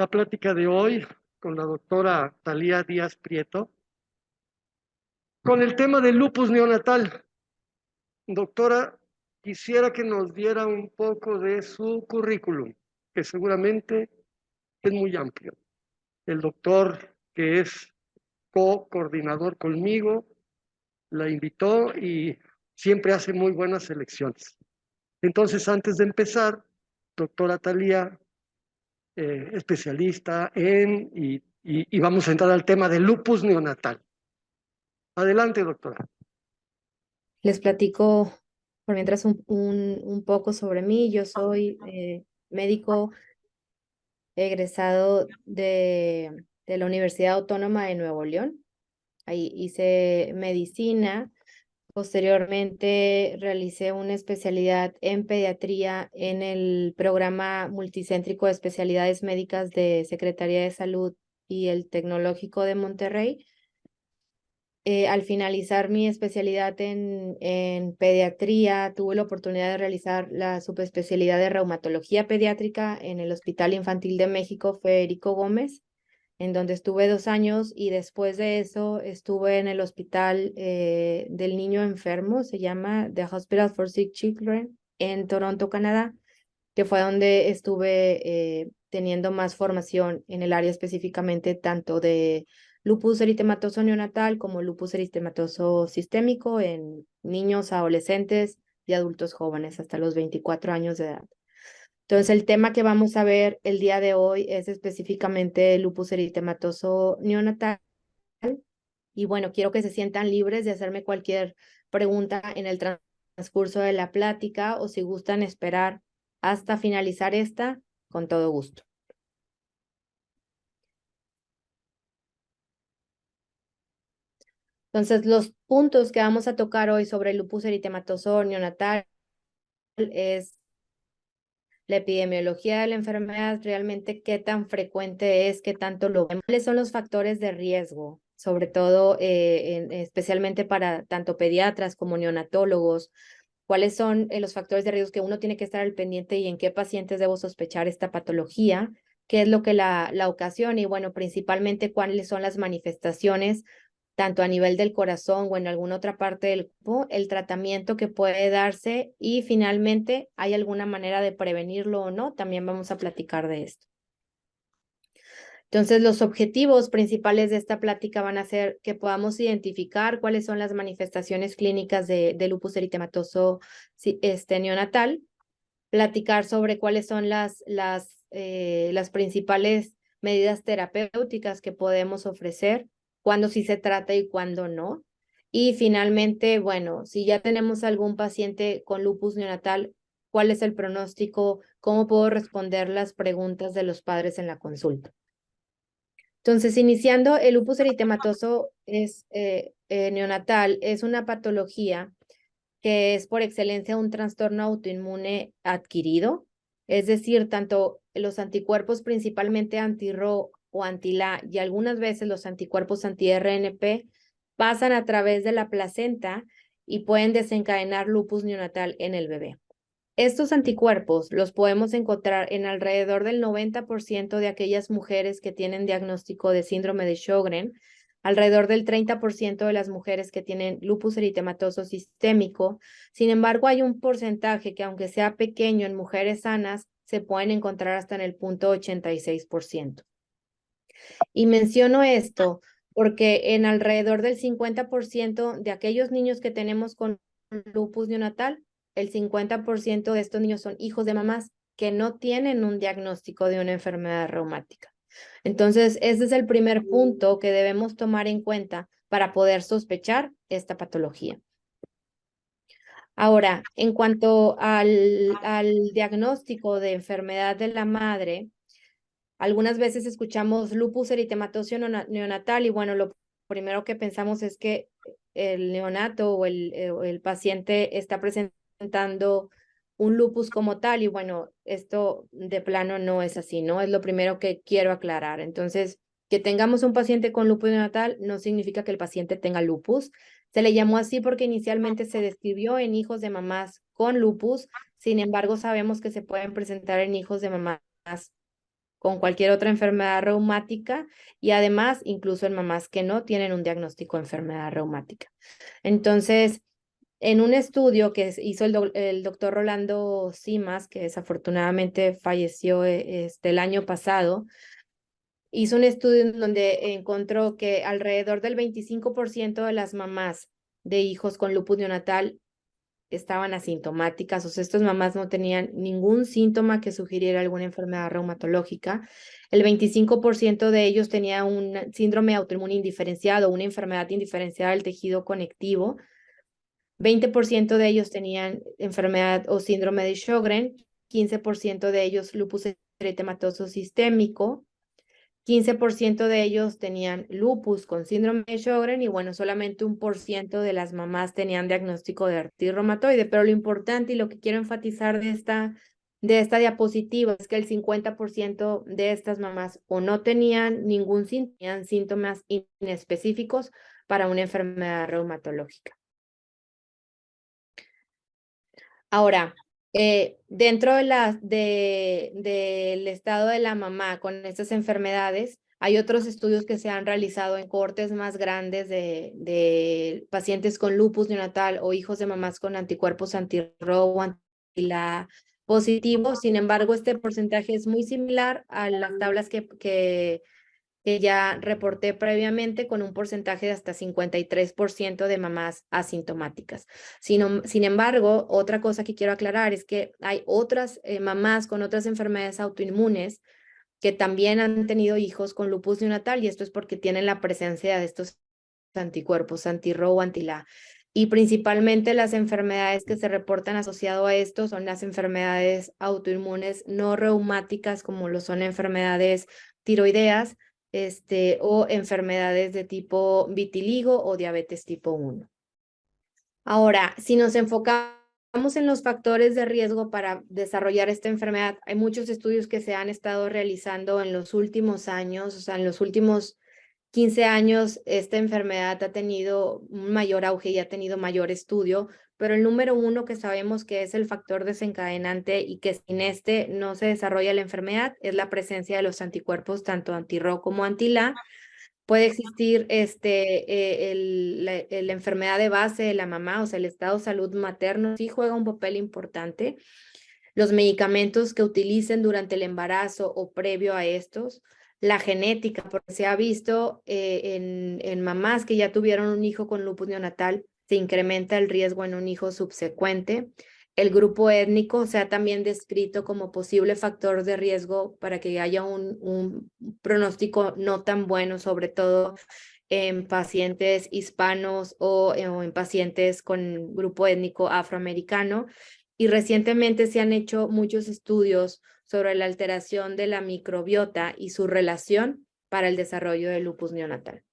la plática de hoy con la doctora Thalía Díaz Prieto con el tema del lupus neonatal. Doctora, quisiera que nos diera un poco de su currículum, que seguramente es muy amplio. El doctor, que es co-coordinador conmigo, la invitó y siempre hace muy buenas selecciones. Entonces, antes de empezar, doctora Thalía, especialista y vamos a entrar al tema del lupus neonatal. Adelante, doctora. Les platico por mientras un poco sobre mí. Yo soy médico egresado de la Universidad Autónoma de Nuevo León. Ahí hice medicina. Posteriormente realicé una especialidad en pediatría en el programa multicéntrico de especialidades médicas de Secretaría de Salud y el Tecnológico de Monterrey. Al finalizar mi especialidad en pediatría, tuve la oportunidad de realizar la subespecialidad de reumatología pediátrica en el Hospital Infantil de México Federico Gómez, en donde estuve 2 años, y después de eso estuve en el Hospital del Niño Enfermo, se llama The Hospital for Sick Children, en Toronto, Canadá, que fue donde estuve teniendo más formación en el área específicamente tanto de lupus eritematoso neonatal como lupus eritematoso sistémico en niños, adolescentes y adultos jóvenes hasta los 24 años de edad. Entonces, el tema que vamos a ver el día de hoy es específicamente el lupus eritematoso neonatal. Y bueno, quiero que se sientan libres de hacerme cualquier pregunta en el transcurso de la plática, o si gustan esperar hasta finalizar esta, con todo gusto. Entonces, los puntos que vamos a tocar hoy sobre el lupus eritematoso neonatal es la epidemiología de la enfermedad, realmente qué tan frecuente es, qué tanto lo vemos, cuáles son los factores de riesgo, sobre todo especialmente para tanto pediatras como neonatólogos, cuáles son los factores de riesgo que uno tiene que estar al pendiente y en qué pacientes debo sospechar esta patología, qué es lo que la ocasiona y bueno, principalmente cuáles son las manifestaciones tanto a nivel del corazón o en alguna otra parte del cuerpo, el tratamiento que puede darse y finalmente, ¿hay alguna manera de prevenirlo o no? También vamos a platicar de esto. Entonces, los objetivos principales de esta plática van a ser que podamos identificar cuáles son las manifestaciones clínicas de lupus eritematoso neonatal, platicar sobre cuáles son las principales medidas terapéuticas que podemos ofrecer, cuándo sí se trata y cuándo no. Y finalmente, bueno, si ya tenemos algún paciente con lupus neonatal, ¿cuál es el pronóstico? ¿Cómo puedo responder las preguntas de los padres en la consulta? Entonces, iniciando, el lupus eritematoso neonatal es una patología que es por excelencia un trastorno autoinmune adquirido, es decir, tanto los anticuerpos principalmente anti-Ro o anti-La y algunas veces los anticuerpos anti-RNP pasan a través de la placenta y pueden desencadenar lupus neonatal en el bebé. Estos anticuerpos los podemos encontrar en alrededor del 90% de aquellas mujeres que tienen diagnóstico de síndrome de Sjögren, alrededor del 30% de las mujeres que tienen lupus eritematoso sistémico. Sin embargo, hay un porcentaje que, aunque sea pequeño en mujeres sanas, se pueden encontrar hasta en el 0.86%. Y menciono esto porque en alrededor del 50% de aquellos niños que tenemos con lupus neonatal, el 50% de estos niños son hijos de mamás que no tienen un diagnóstico de una enfermedad reumática. Entonces, ese es el primer punto que debemos tomar en cuenta para poder sospechar esta patología. Ahora, en cuanto al diagnóstico de enfermedad de la madre, algunas veces escuchamos lupus eritematoso neonatal y bueno, lo primero que pensamos es que el neonato o el paciente está presentando un lupus como tal y bueno, esto de plano no es así, ¿no? Es lo primero que quiero aclarar. Entonces, que tengamos un paciente con lupus neonatal no significa que el paciente tenga lupus. Se le llamó así porque inicialmente se describió en hijos de mamás con lupus, sin embargo, sabemos que se pueden presentar en hijos de mamás con cualquier otra enfermedad reumática y además incluso en mamás que no tienen un diagnóstico de enfermedad reumática. Entonces, en un estudio que hizo el doctor Rolando Simas, que desafortunadamente falleció el año pasado, hizo un estudio en donde encontró que alrededor del 25% de las mamás de hijos con lupus neonatal estaban asintomáticas, o sea, estas mamás no tenían ningún síntoma que sugiriera alguna enfermedad reumatológica. El 25% de ellos tenía un síndrome autoinmune indiferenciado, una enfermedad indiferenciada del tejido conectivo. 20% de ellos tenían enfermedad o síndrome de Sjögren, 15% de ellos lupus eritematoso sistémico, 15% de ellos tenían lupus con síndrome de Sjögren y bueno, solamente 1% de las mamás tenían diagnóstico de artritis reumatoide, pero lo importante y lo que quiero enfatizar de esta diapositiva es que el 50% de estas mamás o no tenían ningún síntoma, tenían síntomas inespecíficos para una enfermedad reumatológica. Ahora, dentro del estado de la mamá con estas enfermedades, hay otros estudios que se han realizado en cohortes más grandes de pacientes con lupus neonatal o hijos de mamás con anticuerpos anti-RO o anti-LA positivos. Sin embargo, este porcentaje es muy similar a las tablas que ya reporté previamente, con un porcentaje de hasta 53% de mamás asintomáticas. Sin embargo, otra cosa que quiero aclarar es que hay otras mamás con otras enfermedades autoinmunes que también han tenido hijos con lupus neonatal, y esto es porque tienen la presencia de estos anticuerpos anti-RO o anti-LA. Y principalmente las enfermedades que se reportan asociado a esto son las enfermedades autoinmunes no reumáticas, como lo son enfermedades tiroideas, o enfermedades de tipo vitiligo o diabetes tipo 1. Ahora, si nos enfocamos en los factores de riesgo para desarrollar esta enfermedad, hay muchos estudios que se han estado realizando en los últimos años, o sea, en los últimos 15 años, esta enfermedad ha tenido un mayor auge y ha tenido mayor estudio, pero el número uno que sabemos que es el factor desencadenante y que sin este no se desarrolla la enfermedad es la presencia de los anticuerpos, tanto anti-RO como anti-LA. Puede existir la enfermedad de base de la mamá, o sea, el estado de salud materno sí juega un papel importante. Los medicamentos que utilicen durante el embarazo o previo a estos, la genética, porque se ha visto en mamás que ya tuvieron un hijo con lupus neonatal, se incrementa el riesgo en un hijo subsecuente. El grupo étnico se ha también descrito como posible factor de riesgo para que haya un pronóstico no tan bueno, sobre todo en pacientes hispanos o en pacientes con grupo étnico afroamericano. Y recientemente se han hecho muchos estudios sobre la alteración de la microbiota y su relación para el desarrollo del lupus neonatal.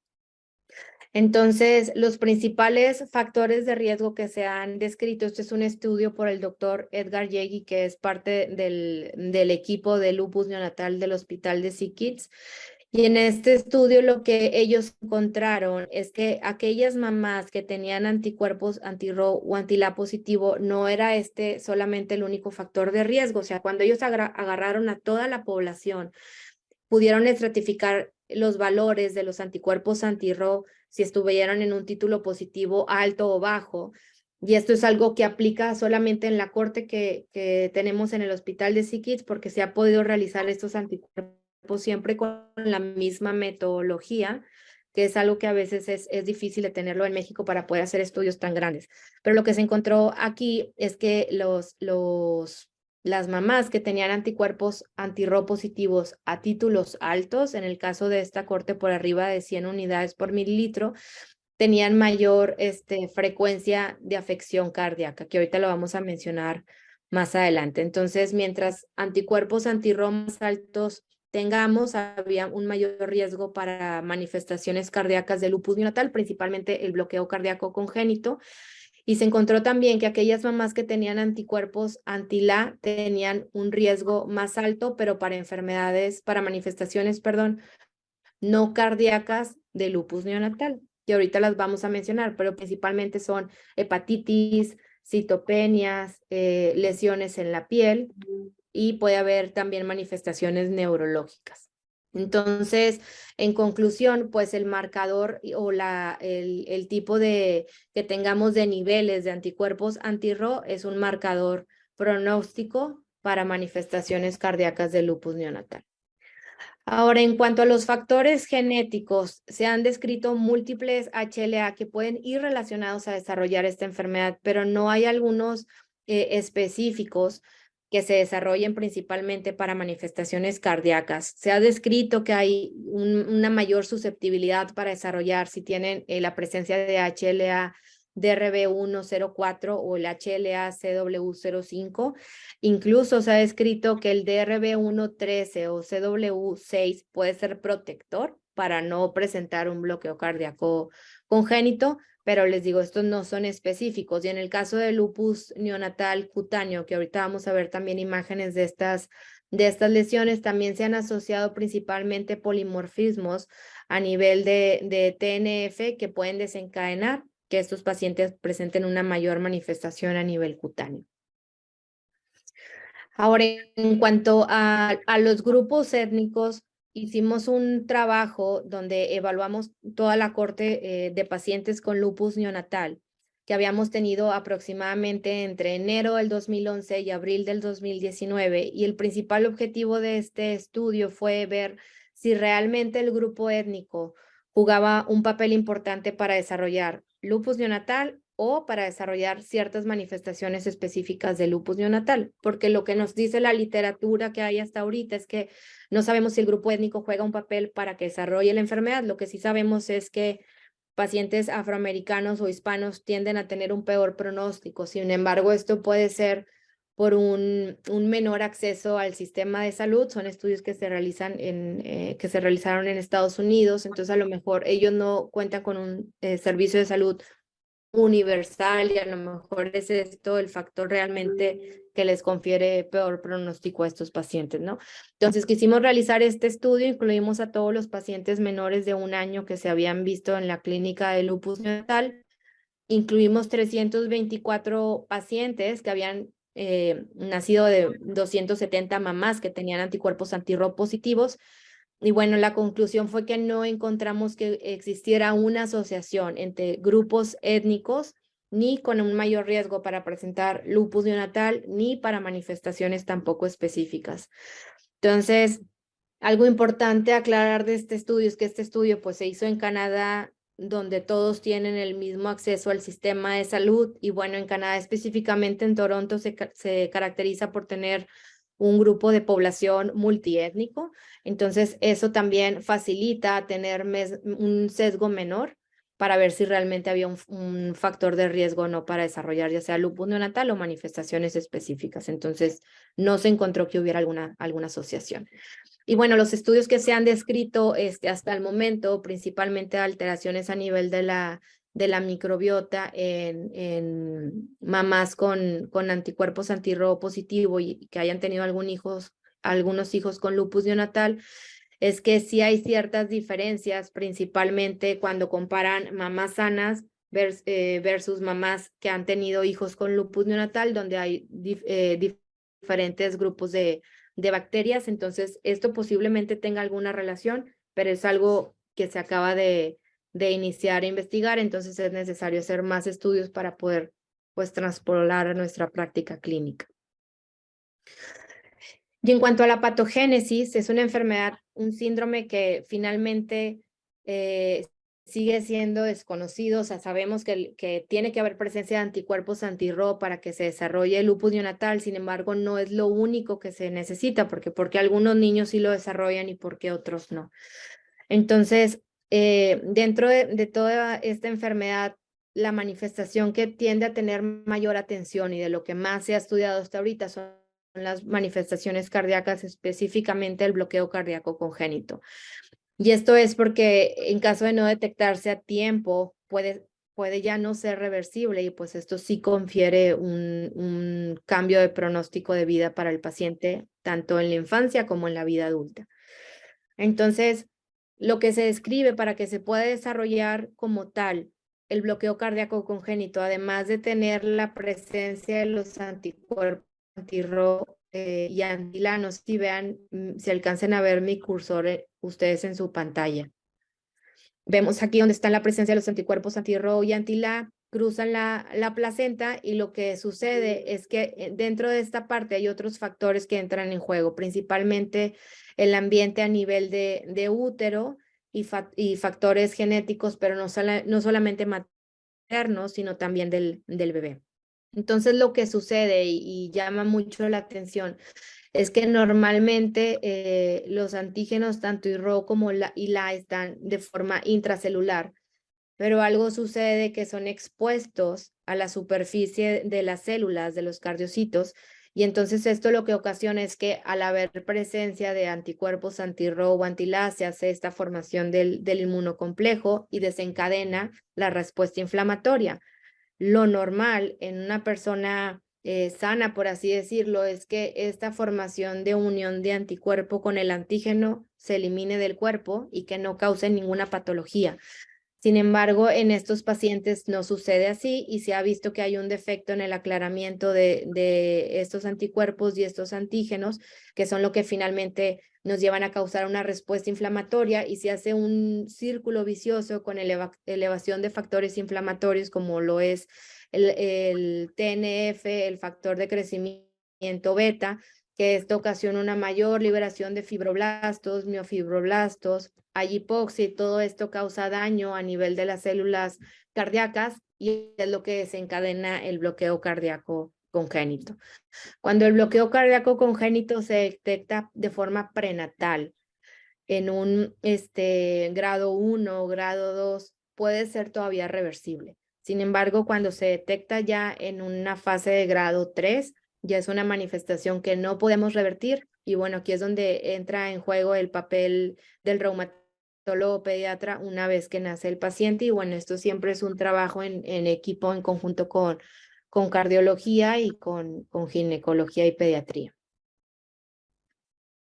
Entonces, los principales factores de riesgo que se han descrito, este es un estudio por el doctor Edgar Yegui, que es parte del equipo de lupus neonatal del Hospital de SickKids. Y en este estudio lo que ellos encontraron es que aquellas mamás que tenían anticuerpos anti-RO o anti-LA positivo no era solamente el único factor de riesgo. O sea, cuando ellos agarraron a toda la población, pudieron estratificar los valores de los anticuerpos anti-RO si estuvieran en un título positivo alto o bajo. Y esto es algo que aplica solamente en la corte que tenemos en el Hospital de SickKids, porque se ha podido realizar estos anticuerpos siempre con la misma metodología, que es algo que a veces es difícil de tenerlo en México para poder hacer estudios tan grandes. Pero lo que se encontró aquí es que las mamás que tenían anticuerpos anti-RO positivos a títulos altos, en el caso de esta corte por arriba de 100 unidades por mililitro, tenían mayor frecuencia de afección cardíaca, que ahorita lo vamos a mencionar más adelante. Entonces, mientras anticuerpos anti-RO más altos tengamos, había un mayor riesgo para manifestaciones cardíacas de lupus neonatal, principalmente el bloqueo cardíaco congénito. Y se encontró también que aquellas mamás que tenían anticuerpos anti-LA tenían un riesgo más alto, pero para manifestaciones, no cardíacas de lupus neonatal, que ahorita las vamos a mencionar, pero principalmente son hepatitis, citopenias, lesiones en la piel y puede haber también manifestaciones neurológicas. Entonces, en conclusión, pues el marcador o el tipo que tengamos de niveles de anticuerpos anti-Ro es un marcador pronóstico para manifestaciones cardíacas de lupus neonatal. Ahora, en cuanto a los factores genéticos, se han descrito múltiples HLA que pueden ir relacionados a desarrollar esta enfermedad, pero no hay algunos específicos que se desarrollen principalmente para manifestaciones cardíacas. Se ha descrito que hay una mayor susceptibilidad para desarrollar si tienen la presencia de HLA DRB104 o el HLA-CW05. Incluso se ha descrito que el DRB113 o CW6 puede ser protector para no presentar un bloqueo cardíaco congénito, pero les digo, estos no son específicos. Y en el caso de lupus neonatal cutáneo, que ahorita vamos a ver también imágenes de estas lesiones, también se han asociado principalmente polimorfismos a nivel de TNF que pueden desencadenar que estos pacientes presenten una mayor manifestación a nivel cutáneo. Ahora, en cuanto a los grupos étnicos, hicimos un trabajo donde evaluamos toda la cohorte de pacientes con lupus neonatal, que habíamos tenido aproximadamente entre enero del 2011 y abril del 2019, y el principal objetivo de este estudio fue ver si realmente el grupo étnico jugaba un papel importante para desarrollar lupus neonatal o para desarrollar ciertas manifestaciones específicas de lupus neonatal, porque lo que nos dice la literatura que hay hasta ahorita es que no sabemos si el grupo étnico juega un papel para que desarrolle la enfermedad. Lo que sí sabemos es que pacientes afroamericanos o hispanos tienden a tener un peor pronóstico. Sin embargo, esto puede ser por un menor acceso al sistema de salud. Son estudios que se realizaron en Estados Unidos, entonces a lo mejor ellos no cuentan con un servicio de salud universal y a lo mejor es esto el factor realmente que les confiere peor pronóstico a estos pacientes, ¿no? Entonces quisimos realizar este estudio, incluimos a todos los pacientes menores de 1 año que se habían visto en la clínica de lupus neonatal, incluimos 324 pacientes que habían nacido de 270 mamás que tenían anticuerpos anti-Ro positivos. Y bueno, la conclusión fue que no encontramos que existiera una asociación entre grupos étnicos ni con un mayor riesgo para presentar lupus neonatal ni para manifestaciones tampoco específicas. Entonces, algo importante aclarar de este estudio es que este estudio pues se hizo en Canadá, donde todos tienen el mismo acceso al sistema de salud, y bueno, en Canadá específicamente en Toronto se caracteriza por tener un grupo de población multiétnico, entonces eso también facilita tener un sesgo menor para ver si realmente había un factor de riesgo o no para desarrollar ya sea lupus neonatal o manifestaciones específicas. Entonces no se encontró que hubiera alguna asociación. Y bueno, los estudios que se han descrito hasta el momento, principalmente alteraciones a nivel de la microbiota en mamás con anticuerpos anti-Ro positivo y que hayan tenido algunos hijos con lupus neonatal, es que sí hay ciertas diferencias, principalmente cuando comparan mamás sanas versus mamás que han tenido hijos con lupus neonatal, donde hay diferentes grupos de bacterias. Entonces, esto posiblemente tenga alguna relación, pero es algo que se acaba de iniciar a investigar, entonces es necesario hacer más estudios para poder pues traspolar a nuestra práctica clínica. Y en cuanto a la patogénesis, es una enfermedad, un síndrome que finalmente sigue siendo desconocido. O sea, sabemos que tiene que haber presencia de anticuerpos anti-Ro para que se desarrolle el lupus neonatal. Sin embargo, no es lo único que se necesita, porque algunos niños sí lo desarrollan y porque otros no. Entonces, dentro de toda esta enfermedad, la manifestación que tiende a tener mayor atención y de lo que más se ha estudiado hasta ahorita son las manifestaciones cardíacas, específicamente el bloqueo cardíaco congénito. Y esto es porque en caso de no detectarse a tiempo, puede ya no ser reversible, y pues esto sí confiere un cambio de pronóstico de vida para el paciente, tanto en la infancia como en la vida adulta. Entonces, lo que se describe para que se pueda desarrollar como tal el bloqueo cardíaco congénito, además de tener la presencia de los anticuerpos anti-Ro y Antila, no sé si vean, si alcancen a ver mi cursor ustedes en su pantalla. Vemos aquí donde está la presencia de los anticuerpos anti-Ro y anti-La, cruzan la placenta y lo que sucede es que dentro de esta parte hay otros factores que entran en juego, principalmente el ambiente a nivel de útero y factores genéticos, pero no solamente maternos, sino también del bebé. Entonces lo que sucede y llama mucho la atención es que normalmente los antígenos, tanto IRO como la están de forma intracelular, pero algo sucede que son expuestos a la superficie de las células, de los cardiocitos, y entonces esto lo que ocasiona es que al haber presencia de anticuerpos anti-Ro o anti-La, se hace esta formación del inmunocomplejo y desencadena la respuesta inflamatoria. Lo normal en una persona sana, por así decirlo, es que esta formación de unión de anticuerpo con el antígeno se elimine del cuerpo y que no cause ninguna patología. Sin embargo, en estos pacientes no sucede así y se ha visto que hay un defecto en el aclaramiento de estos anticuerpos y estos antígenos, que son lo que finalmente nos llevan a causar una respuesta inflamatoria, y se hace un círculo vicioso con elevación de factores inflamatorios como lo es el TNF, el factor de crecimiento beta, que esto ocasiona una mayor liberación de fibroblastos, miofibroblastos, hay hipoxia, y todo esto causa daño a nivel de las células cardíacas y es lo que desencadena el bloqueo cardíaco congénito. Cuando el bloqueo cardíaco congénito se detecta de forma prenatal, en un grado 1 o grado 2, puede ser todavía reversible. Sin embargo, cuando se detecta ya en una fase de grado 3, ya es una manifestación que no podemos revertir. Y bueno, aquí es donde entra en juego el papel del reumatólogo pediatra una vez que nace el paciente. Y bueno, esto siempre es un trabajo en equipo, en conjunto con cardiología y con ginecología y pediatría.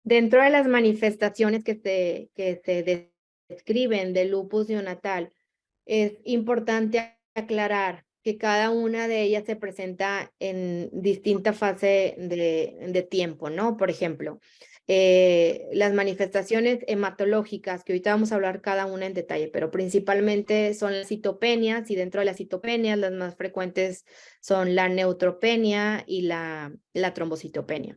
Dentro de las manifestaciones que se describen del lupus neonatal, es importante aclarar que cada una de ellas se presenta en distinta fase de tiempo, ¿no? Por ejemplo, las manifestaciones hematológicas, que ahorita vamos a hablar cada una en detalle, pero principalmente son las citopenias, y dentro de las citopenias las más frecuentes son la neutropenia y la trombocitopenia.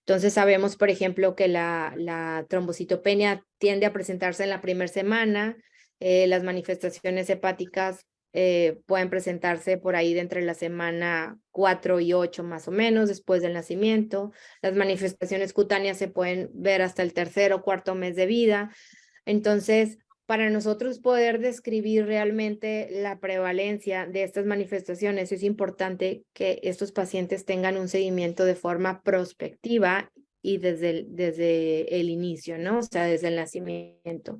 Entonces sabemos, por ejemplo, que la trombocitopenia tiende a presentarse en la primera semana. Las manifestaciones hepáticas pueden presentarse por ahí de entre la semana 4 y 8 más o menos después del nacimiento. Las manifestaciones cutáneas se pueden ver hasta el tercer o cuarto mes de vida. Entonces, para nosotros poder describir realmente la prevalencia de estas manifestaciones, es importante que estos pacientes tengan un seguimiento de forma prospectiva y desde el inicio, ¿no? O sea, desde el nacimiento,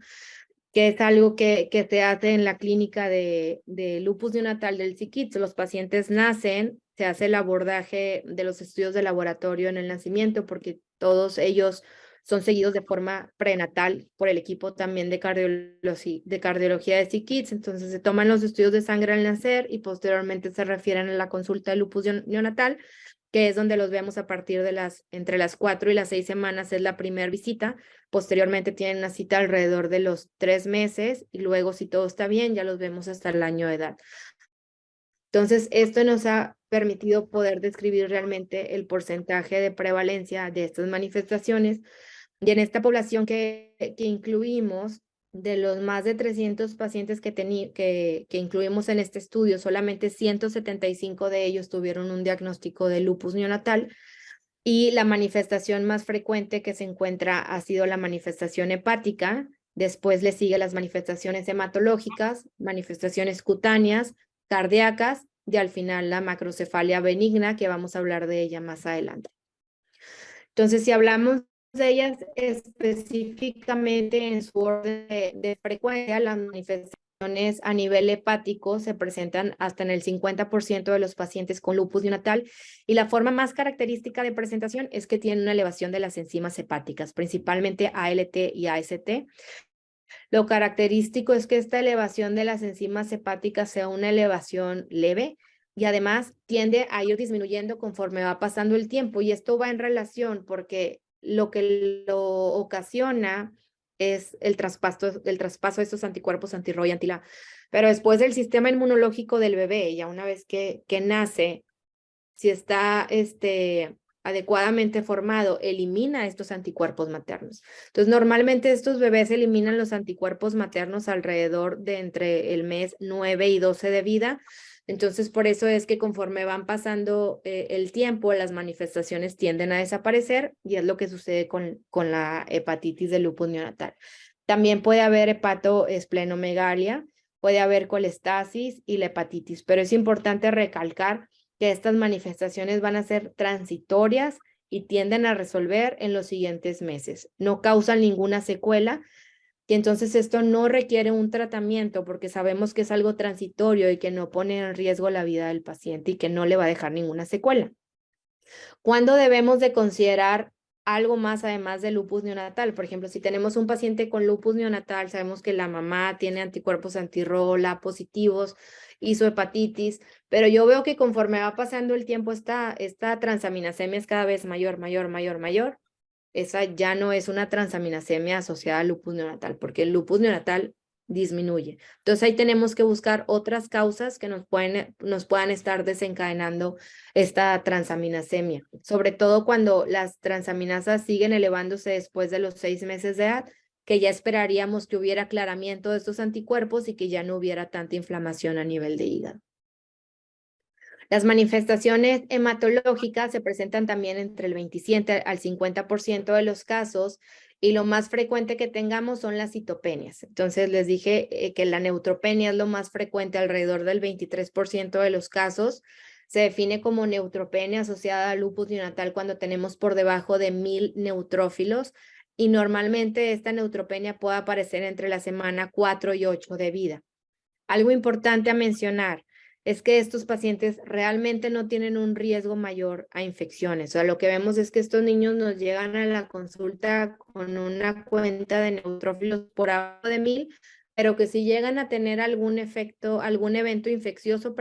que es algo que se hace en la clínica de lupus neonatal del SickKids. Los pacientes nacen, se hace el abordaje de los estudios de laboratorio en el nacimiento, porque todos ellos son seguidos de forma prenatal por el equipo también de cardiología de SickKids. Entonces se toman los estudios de sangre al nacer y posteriormente se refieren a la consulta de lupus neonatal, que es donde los vemos a partir de entre las 4 y las 6 semanas, es la primera visita. Posteriormente tienen una cita alrededor de los 3 meses y luego, si todo está bien, ya los vemos hasta el año de edad. Entonces, esto nos ha permitido poder describir realmente el porcentaje de prevalencia de estas manifestaciones. Y en esta población que incluimos, de los más de 300 pacientes que incluimos en este estudio, solamente 175 de ellos tuvieron un diagnóstico de lupus neonatal, y la manifestación más frecuente que se encuentra ha sido la manifestación hepática. Después le sigue las manifestaciones hematológicas, manifestaciones cutáneas, cardíacas y al final la macrocefalia benigna, que vamos a hablar de ella más adelante. Entonces, si hablamos de ellas específicamente en su orden de frecuencia, las manifestaciones a nivel hepático se presentan hasta en el 50% de los pacientes con lupus neonatal, y la forma más característica de presentación es que tienen una elevación de las enzimas hepáticas, principalmente ALT y AST. Lo característico es que esta elevación de las enzimas hepáticas sea una elevación leve, y además tiende a ir disminuyendo conforme va pasando el tiempo. Y esto va en relación porque lo que lo ocasiona es el traspaso de estos anticuerpos anti-RO y anti-LA. Pero después el sistema inmunológico del bebé, ya una vez que nace, si está adecuadamente formado, elimina estos anticuerpos maternos. Entonces, normalmente estos bebés eliminan los anticuerpos maternos alrededor de entre el mes 9 y 12 de vida. Entonces, por eso es que conforme van pasando el tiempo, las manifestaciones tienden a desaparecer y es lo que sucede con la hepatitis de lupus neonatal. También puede haber hepatoesplenomegalia, puede haber colestasis y la hepatitis, pero es importante recalcar que estas manifestaciones van a ser transitorias y tienden a resolver en los siguientes meses. No causan ninguna secuela y entonces esto no requiere un tratamiento porque sabemos que es algo transitorio y que no pone en riesgo la vida del paciente y que no le va a dejar ninguna secuela. ¿Cuándo debemos de considerar algo más además de lupus neonatal? Por ejemplo, si tenemos un paciente con lupus neonatal, sabemos que la mamá tiene anticuerpos anti-RO, LA positivos, hizo hepatitis, pero yo veo que conforme va pasando el tiempo, esta transaminasemia es cada vez mayor. Esa ya no es una transaminasemia asociada al lupus neonatal, porque el lupus neonatal disminuye. Entonces ahí tenemos que buscar otras causas que nos puedan estar desencadenando esta transaminasemia, sobre todo cuando las transaminasas siguen elevándose después de los 6 meses de edad, que ya esperaríamos que hubiera aclaramiento de estos anticuerpos y que ya no hubiera tanta inflamación a nivel de hígado. Las manifestaciones hematológicas se presentan también entre el 27 al 50% de los casos y lo más frecuente que tengamos son las citopenias. Entonces les dije que la neutropenia es lo más frecuente, alrededor del 23% de los casos. Se define como neutropenia asociada a lupus neonatal cuando tenemos por debajo de 1000 neutrófilos y normalmente esta neutropenia puede aparecer entre la semana 4 y 8 de vida. Algo importante a mencionar es que estos pacientes realmente no tienen un riesgo mayor a infecciones. O sea, lo que vemos es que estos niños nos llegan a la consulta con una cuenta de neutrófilos por abajo de 1000, pero que si llegan a tener algún evento infeccioso,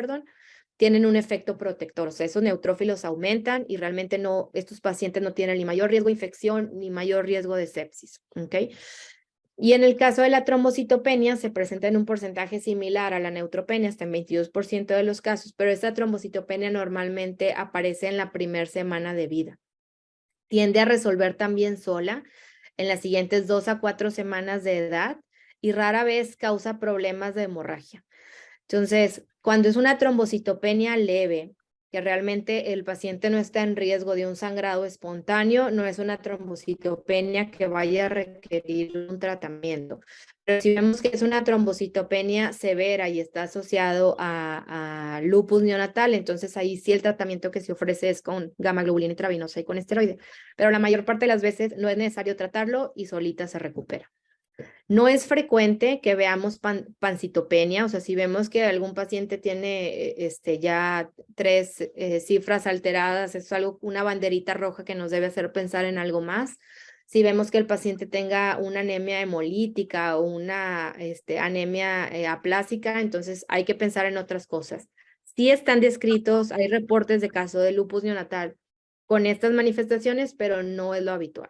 tienen un efecto protector. O sea, esos neutrófilos aumentan y realmente estos pacientes no tienen ni mayor riesgo de infección ni mayor riesgo de sepsis. ¿Ok? Y en el caso de la trombocitopenia se presenta en un porcentaje similar a la neutropenia, hasta en 22% de los casos, pero esta trombocitopenia normalmente aparece en la primera semana de vida. Tiende a resolver también sola en las siguientes 2 a 4 semanas de edad y rara vez causa problemas de hemorragia. Entonces, cuando es una trombocitopenia leve, que realmente el paciente no está en riesgo de un sangrado espontáneo, no es una trombocitopenia que vaya a requerir un tratamiento. Pero si vemos que es una trombocitopenia severa y está asociado a lupus neonatal, entonces ahí sí el tratamiento que se ofrece es con gamma globulina intravenosa y con esteroide. Pero la mayor parte de las veces no es necesario tratarlo y solita se recupera. No es frecuente que veamos pancitopenia, o sea, si vemos que algún paciente tiene ya 3 cifras alteradas, es una banderita roja que nos debe hacer pensar en algo más. Si vemos que el paciente tenga una anemia hemolítica o una anemia aplásica, entonces hay que pensar en otras cosas. Sí están descritos, hay reportes de caso de lupus neonatal con estas manifestaciones, pero no es lo habitual.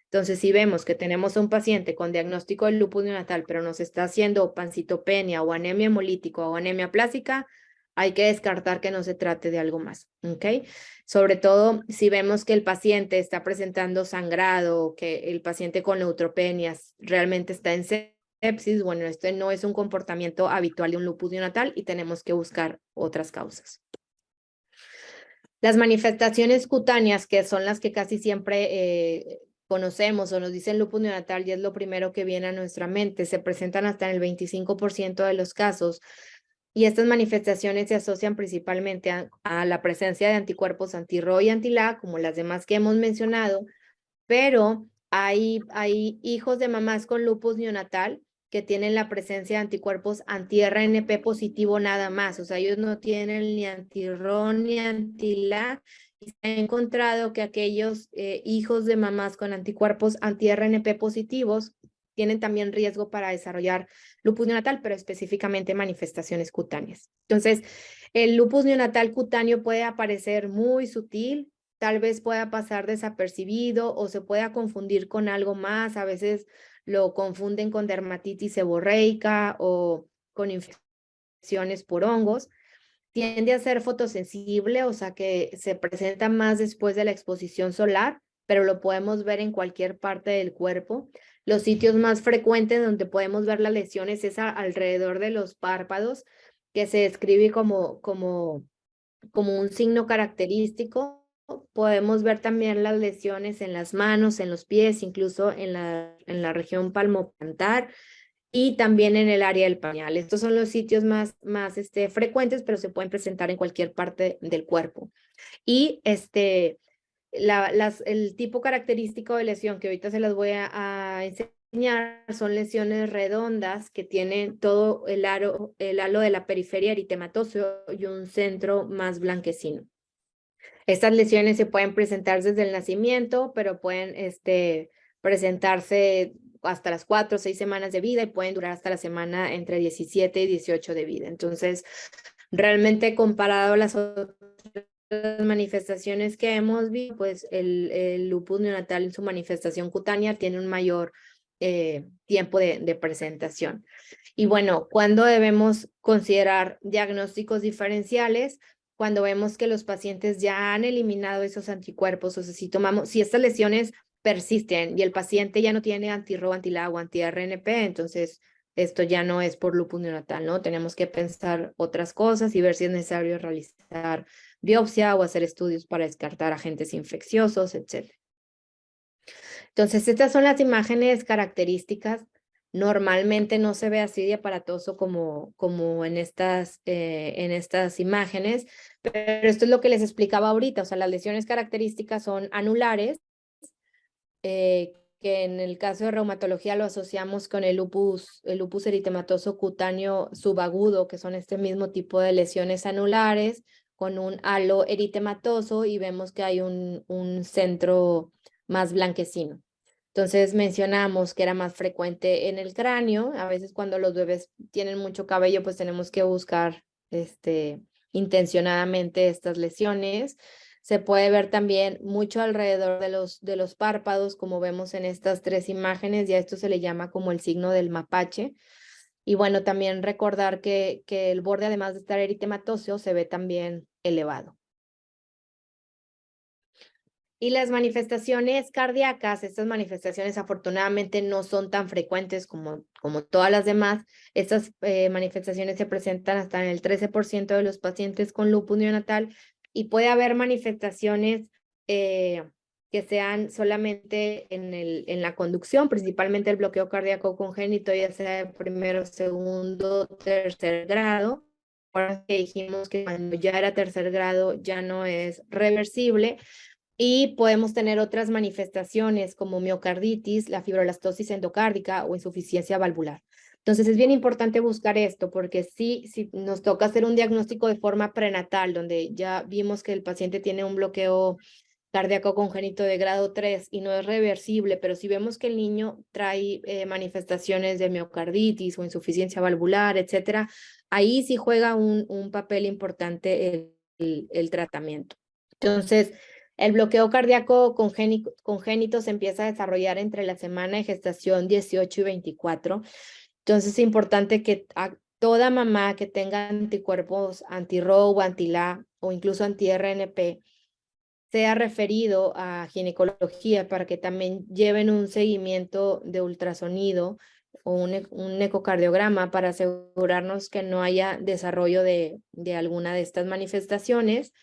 Entonces, si vemos que tenemos a un paciente con diagnóstico de lupus neonatal, pero nos está haciendo pancitopenia o anemia hemolítica o anemia plástica, hay que descartar que no se trate de algo más, ¿ok? Sobre todo si vemos que el paciente está presentando sangrado, que el paciente con neutropenias realmente está en sepsis, bueno, esto no es un comportamiento habitual de un lupus neonatal y tenemos que buscar otras causas. Las manifestaciones cutáneas, que son las que casi siempre conocemos o nos dicen lupus neonatal y es lo primero que viene a nuestra mente, se presentan hasta en el 25% de los casos y estas manifestaciones se asocian principalmente a la presencia de anticuerpos anti-RO y anti-LA, como las demás que hemos mencionado, pero hay hijos de mamás con lupus neonatal que tienen la presencia de anticuerpos anti-RNP positivo nada más, o sea, ellos no tienen ni anti-RO ni anti-LA, y se ha encontrado que aquellos hijos de mamás con anticuerpos anti-RNP positivos tienen también riesgo para desarrollar lupus neonatal, pero específicamente manifestaciones cutáneas. Entonces, El lupus neonatal cutáneo puede aparecer muy sutil, tal vez pueda pasar desapercibido o se pueda confundir con algo más. A veces lo confunden con dermatitis seborreica o con infecciones por hongos. Tiende a ser fotosensible, o sea que se presenta más después de la exposición solar, pero lo podemos ver en cualquier parte del cuerpo. Los sitios más frecuentes donde podemos ver las lesiones es alrededor de los párpados, que se describe como un signo característico. Podemos ver también las lesiones en las manos, en los pies, incluso en la región palmoplantar y también en el área del pañal. Estos son los sitios más frecuentes, pero se pueden presentar en cualquier parte del cuerpo. Y el tipo característico de lesión que ahorita se las voy a enseñar son lesiones redondas que tienen todo el halo de la periferia eritematoso y un centro más blanquecino. Estas lesiones se pueden presentar desde el nacimiento, pero pueden presentarse hasta las 4 o 6 semanas de vida y pueden durar hasta la semana entre 17 y 18 de vida. Entonces, realmente comparado a las otras manifestaciones que hemos visto, pues el lupus neonatal en su manifestación cutánea tiene un mayor tiempo de presentación. Y bueno, ¿cuándo debemos considerar diagnósticos diferenciales? Cuando vemos que los pacientes ya han eliminado esos anticuerpos, o sea, si estas lesiones persisten y el paciente ya no tiene anti-RO, anti-LA o anti-RNP, entonces esto ya no es por lupus neonatal, ¿no? Tenemos que pensar otras cosas y ver si es necesario realizar biopsia o hacer estudios para descartar agentes infecciosos, etc. Entonces, estas son las imágenes características. Normalmente no se ve así de aparatoso como en estas imágenes, pero esto es lo que les explicaba ahorita. O sea, las lesiones características son anulares, que en el caso de reumatología lo asociamos con el lupus eritematoso cutáneo subagudo, que son este mismo tipo de lesiones anulares con un halo eritematoso y vemos que hay un centro más blanquecino. Entonces mencionamos que era más frecuente en el cráneo. A veces cuando los bebés tienen mucho cabello, pues tenemos que buscar intencionadamente estas lesiones. Se puede ver también mucho alrededor de los párpados, como vemos en estas 3 imágenes, y a esto se le llama como el signo del mapache. Y bueno, también recordar que el borde, además de estar eritematoso, se ve también elevado. Y las manifestaciones cardíacas, estas manifestaciones afortunadamente no son tan frecuentes como todas las demás. Estas manifestaciones se presentan hasta en el 13% de los pacientes con lupus neonatal y puede haber manifestaciones que sean solamente en la conducción, principalmente el bloqueo cardíaco congénito, ya sea de primero, segundo, tercer grado. Ahora que dijimos que cuando ya era tercer grado ya no es reversible. Y podemos tener otras manifestaciones como miocarditis, la fibrolastosis endocárdica o insuficiencia valvular. Entonces es bien importante buscar esto porque si nos toca hacer un diagnóstico de forma prenatal, donde ya vimos que el paciente tiene un bloqueo cardíaco congénito de grado 3 y no es reversible, pero si vemos que el niño trae manifestaciones de miocarditis o insuficiencia valvular, etcétera, ahí sí juega un papel importante el tratamiento. Entonces, el bloqueo cardíaco congénito se empieza a desarrollar entre la semana de gestación 18 y 24. Entonces es importante que a toda mamá que tenga anticuerpos anti-RO o anti-LA o incluso anti-RNP sea referido a ginecología para que también lleven un seguimiento de ultrasonido o un ecocardiograma para asegurarnos que no haya desarrollo de alguna de estas manifestaciones.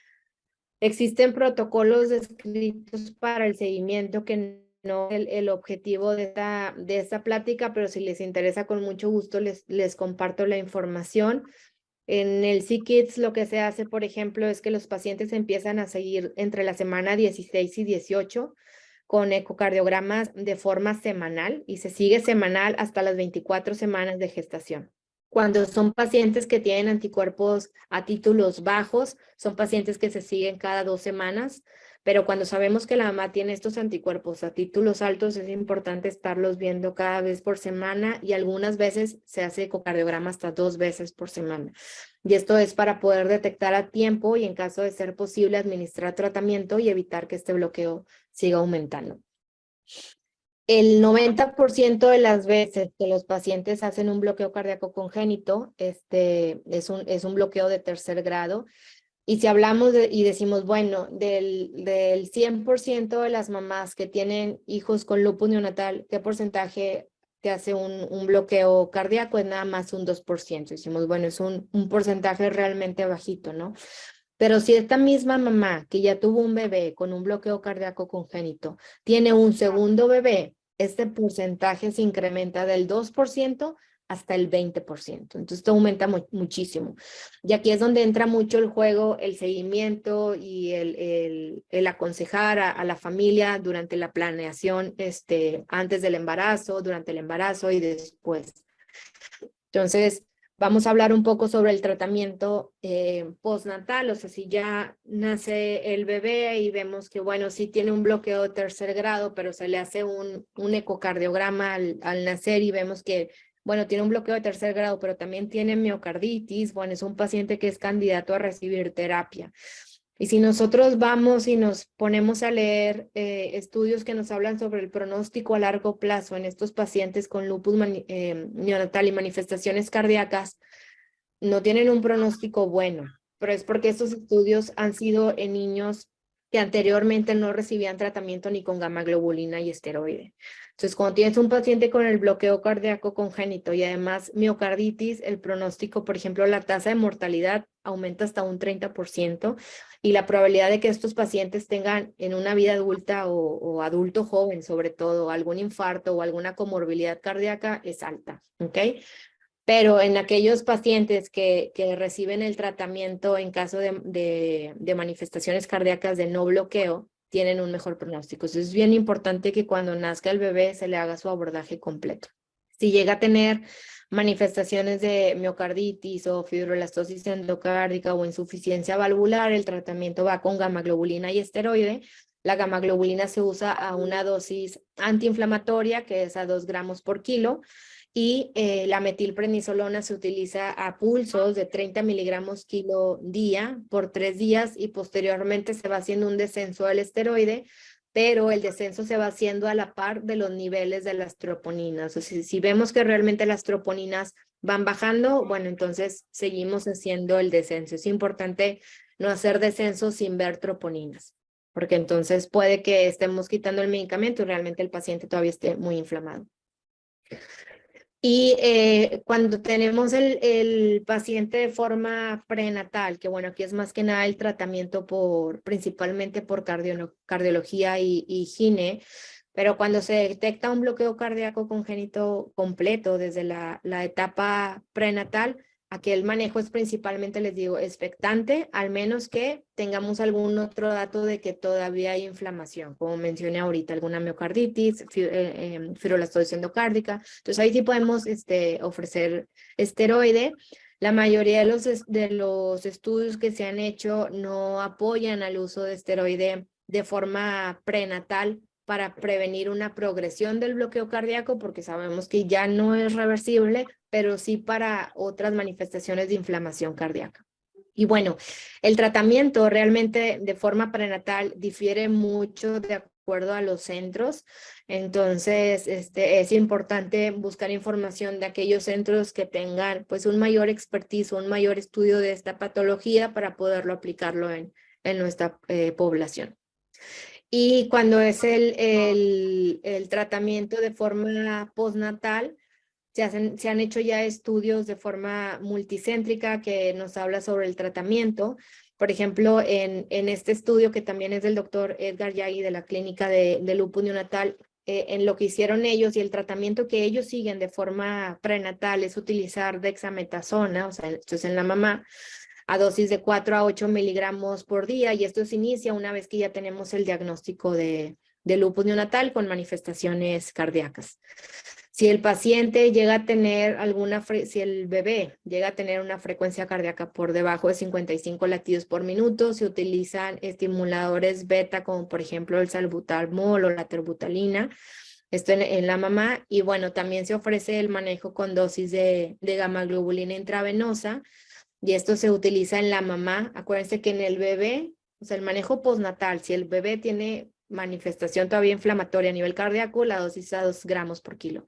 Existen protocolos descritos para el seguimiento que no es el objetivo de esta plática, pero si les interesa con mucho gusto les comparto la información. En el SickKids lo que se hace, por ejemplo, es que los pacientes empiezan a seguir entre la semana 16 y 18 con ecocardiogramas de forma semanal y se sigue semanal hasta las 24 semanas de gestación. Cuando son pacientes que tienen anticuerpos a títulos bajos, son pacientes que se siguen cada 2 semanas, pero cuando sabemos que la mamá tiene estos anticuerpos a títulos altos, es importante estarlos viendo cada vez por semana y algunas veces se hace ecocardiograma hasta 2 veces por semana. Y esto es para poder detectar a tiempo y en caso de ser posible administrar tratamiento y evitar que este bloqueo siga aumentando. El 90% de las veces que los pacientes hacen un bloqueo cardíaco congénito, es un bloqueo de tercer grado. Y si hablamos y decimos, bueno, del 100% de las mamás que tienen hijos con lupus neonatal, ¿qué porcentaje te hace un bloqueo cardíaco? Es nada más un 2%. Decimos, bueno, es un porcentaje realmente bajito, ¿no? Pero si esta misma mamá que ya tuvo un bebé con un bloqueo cardíaco congénito tiene un segundo bebé, este porcentaje se incrementa del 2% hasta el 20%. Entonces, esto aumenta muchísimo. Y aquí es donde entra mucho el juego, el seguimiento y el aconsejar a la familia durante la planeación, antes del embarazo, durante el embarazo y después. Entonces, vamos a hablar un poco sobre el tratamiento postnatal, o sea, si ya nace el bebé y vemos que, bueno, sí tiene un bloqueo de tercer grado, pero se le hace un ecocardiograma al nacer y vemos que, bueno, tiene un bloqueo de tercer grado, pero también tiene miocarditis, bueno, es un paciente que es candidato a recibir terapia. Y si nosotros vamos y nos ponemos a leer estudios que nos hablan sobre el pronóstico a largo plazo en estos pacientes con lupus neonatal y manifestaciones cardíacas, no tienen un pronóstico bueno, pero es porque estos estudios han sido en niños que anteriormente no recibían tratamiento ni con gamma globulina y esteroide. Entonces, cuando tienes un paciente con el bloqueo cardíaco congénito y además miocarditis, el pronóstico, por ejemplo, la tasa de mortalidad aumenta hasta un 30% y la probabilidad de que estos pacientes tengan en una vida adulta o adulto joven, sobre todo, algún infarto o alguna comorbilidad cardíaca es alta, ¿ok? Pero en aquellos pacientes que reciben el tratamiento en caso de manifestaciones cardíacas de no bloqueo, tienen un mejor pronóstico. Entonces, es bien importante que cuando nazca el bebé se le haga su abordaje completo. Si llega a tener manifestaciones de miocarditis o fibrolastosis endocárdica o insuficiencia valvular, el tratamiento va con gamma globulina y esteroide. La gamma globulina se usa a una dosis antiinflamatoria, que es a 2 gramos por kilo, y la metilprednisolona se utiliza a pulsos de 30 miligramos kilo día por 3 días y posteriormente se va haciendo un descenso del esteroide, pero el descenso se va haciendo a la par de los niveles de las troponinas. O sea, si vemos que realmente las troponinas van bajando, bueno, entonces seguimos haciendo el descenso. Es importante no hacer descenso sin ver troponinas, porque entonces puede que estemos quitando el medicamento y realmente el paciente todavía esté muy inflamado. Y cuando tenemos el paciente de forma prenatal, que bueno, aquí es más que nada el tratamiento principalmente por cardiología y gine, pero cuando se detecta un bloqueo cardíaco congénito completo desde la etapa prenatal, aquí el manejo es principalmente, les digo, expectante, al menos que tengamos algún otro dato de que todavía hay inflamación, como mencioné ahorita, alguna miocarditis, fibrolastosis endocárdica. Entonces ahí sí podemos ofrecer esteroide. La mayoría de los estudios que se han hecho no apoyan al uso de esteroide de forma prenatal para prevenir una progresión del bloqueo cardíaco, porque sabemos que ya no es reversible, pero sí para otras manifestaciones de inflamación cardíaca. Y bueno, el tratamiento realmente de forma prenatal difiere mucho de acuerdo a los centros. Entonces, es importante buscar información de aquellos centros que tengan pues un mayor expertise, un mayor estudio de esta patología para poderlo aplicarlo en nuestra población. Y cuando es el tratamiento de forma postnatal, se han hecho ya estudios de forma multicéntrica que nos habla sobre el tratamiento. Por ejemplo, en este estudio que también es del doctor Edgar Yagui de la clínica de lupus neonatal, en lo que hicieron ellos y el tratamiento que ellos siguen de forma prenatal es utilizar dexametasona, o sea, esto es en la mamá, a dosis de 4 a 8 miligramos por día, y esto se inicia una vez que ya tenemos el diagnóstico de lupus neonatal con manifestaciones cardíacas. Si el paciente llega a tener si el bebé llega a tener una frecuencia cardíaca por debajo de 55 latidos por minuto, se utilizan estimuladores beta, como por ejemplo el salbutamol o la terbutalina, esto en la mamá. Y bueno, también se ofrece el manejo con dosis de gamma globulina intravenosa, y esto se utiliza en la mamá. Acuérdense que en el bebé, o sea, el manejo postnatal, si el bebé tiene manifestación todavía inflamatoria a nivel cardíaco, la dosis es a 2 gramos por kilo.